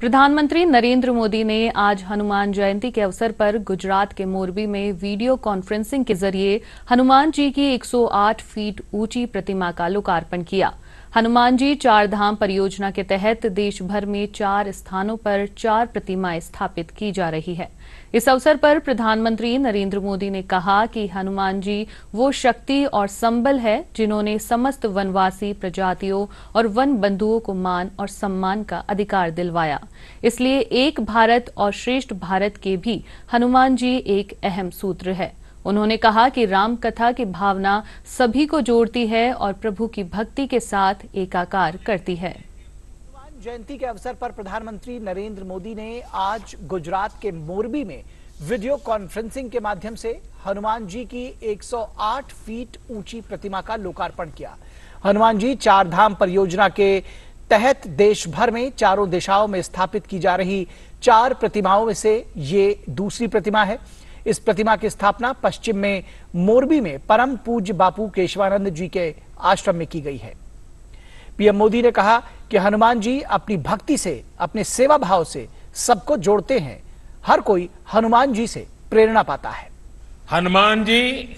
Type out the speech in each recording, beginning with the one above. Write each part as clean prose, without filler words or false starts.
प्रधानमंत्री नरेंद्र मोदी ने आज हनुमान जयंती के अवसर पर गुजरात के मोरबी में वीडियो कॉन्फ्रेंसिंग के जरिए हनुमान जी की 108 फीट ऊंची प्रतिमा का लोकार्पण किया। हनुमान जी चार धाम परियोजना के तहत देश भर में 4 स्थानों पर 4 प्रतिमाएं स्थापित की जा रही है। इस अवसर पर प्रधानमंत्री नरेंद्र मोदी ने कहा कि हनुमान जी वो शक्ति और संबल है जिन्होंने समस्त वनवासी प्रजातियों और वन बंधुओं को मान और सम्मान का अधिकार दिलवाया। इसलिए एक भारत और श्रेष्ठ भारत के भी हनुमान जी एक अहम सूत्र है। उन्होंने कहा कि राम कथा की भावना सभी को जोड़ती है और प्रभु की भक्ति के साथ एकाकार करती है। हनुमान जयंती के अवसर पर प्रधानमंत्री नरेंद्र मोदी ने आज गुजरात के मोरबी में वीडियो कॉन्फ्रेंसिंग के माध्यम से हनुमान जी की 108 फीट ऊंची प्रतिमा का लोकार्पण किया। हनुमान जी चार धाम परियोजना के तहत देश भर में चारों दिशाओं में स्थापित की जा रही 4 प्रतिमाओं में से ये दूसरी प्रतिमा है। इस प्रतिमा की स्थापना पश्चिम में मोरबी में परम पूज्य बापू केशवानंद जी के आश्रम में की गई है। पीएम मोदी ने कहा कि हनुमान जी अपनी भक्ति से, अपने सेवा भाव से सबको जोड़ते हैं। हर कोई हनुमान जी से प्रेरणा पाता है। हनुमान जी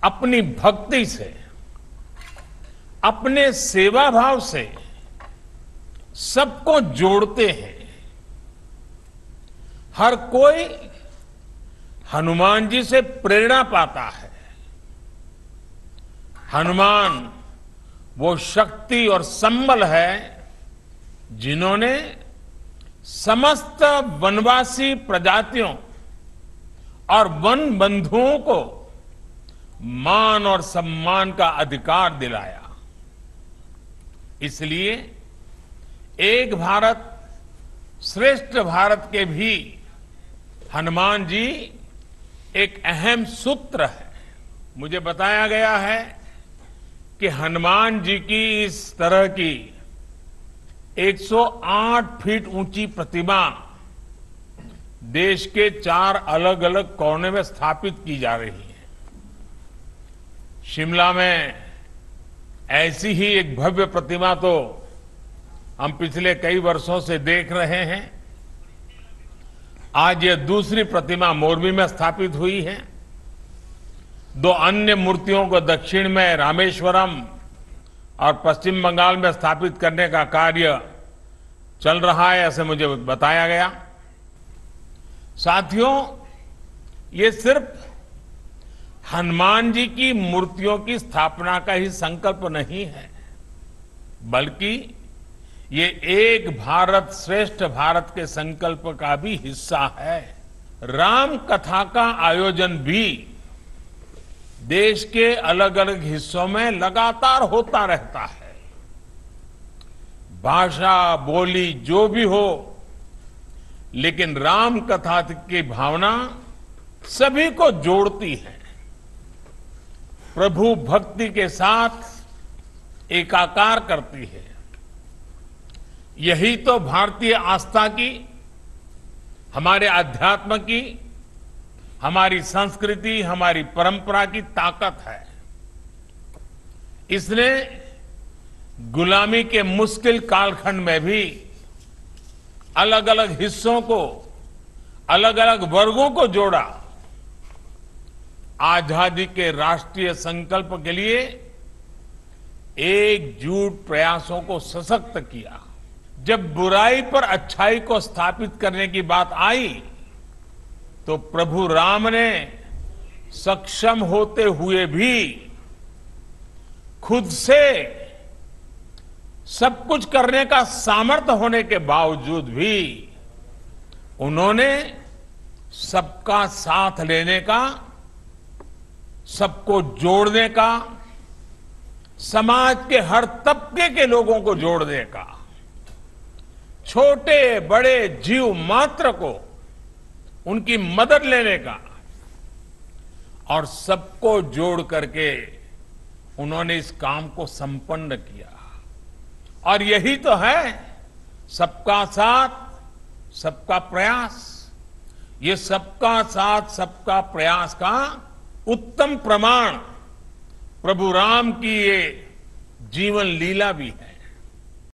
अपनी भक्ति से, अपने सेवा भाव से सबको जोड़ते हैं। हर कोई हनुमान जी से प्रेरणा पाता है। हनुमान वो शक्ति और संबल है जिन्होंने समस्त वनवासी प्रजातियों और वन बंधुओं को मान और सम्मान का अधिकार दिलाया। इसलिए एक भारत श्रेष्ठ भारत के भी हनुमान जी एक अहम सूत्र है। मुझे बताया गया है कि हनुमान जी की इस तरह की 108 फीट ऊंची प्रतिमा देश के 4 अलग अलग कोने में स्थापित की जा रही है। शिमला में ऐसी ही एक भव्य प्रतिमा तो हम पिछले कई वर्षों से देख रहे हैं। आज ये दूसरी प्रतिमा मोरबी में स्थापित हुई है। 2 अन्य मूर्तियों को दक्षिण में रामेश्वरम और पश्चिम बंगाल में स्थापित करने का कार्य चल रहा है, ऐसे मुझे बताया गया। साथियों, ये सिर्फ हनुमान जी की मूर्तियों की स्थापना का ही संकल्प नहीं है, बल्कि ये एक भारत श्रेष्ठ भारत के संकल्प का भी हिस्सा है। राम कथा का आयोजन भी देश के अलग अलग हिस्सों में लगातार होता रहता है। भाषा बोली जो भी हो, लेकिन राम कथा की भावना सभी को जोड़ती है। प्रभु भक्ति के साथ एकाकार करती है। यही तो भारतीय आस्था की, हमारे अध्यात्म की, हमारी संस्कृति, हमारी परंपरा की ताकत है। इसने गुलामी के मुश्किल कालखंड में भी अलग अलग हिस्सों को, अलग अलग वर्गों को जोड़ा। आजादी के राष्ट्रीय संकल्प के लिए एकजुट प्रयासों को सशक्त किया। जब बुराई पर अच्छाई को स्थापित करने की बात आई तो प्रभु राम ने सक्षम होते हुए भी खुद से सब कुछ करने का सामर्थ्य होने के बावजूद भी उन्होंने सबका साथ लेने का, सबको जोड़ने का, समाज के हर तबके के लोगों को जोड़ने का, छोटे बड़े जीव मात्र को उनकी मदद लेने का और सबको जोड़ करके उन्होंने इस काम को संपन्न किया। और यही तो है सबका साथ सबका प्रयास। ये सबका साथ सबका प्रयास का उत्तम प्रमाण प्रभु राम की ये जीवन लीला भी है।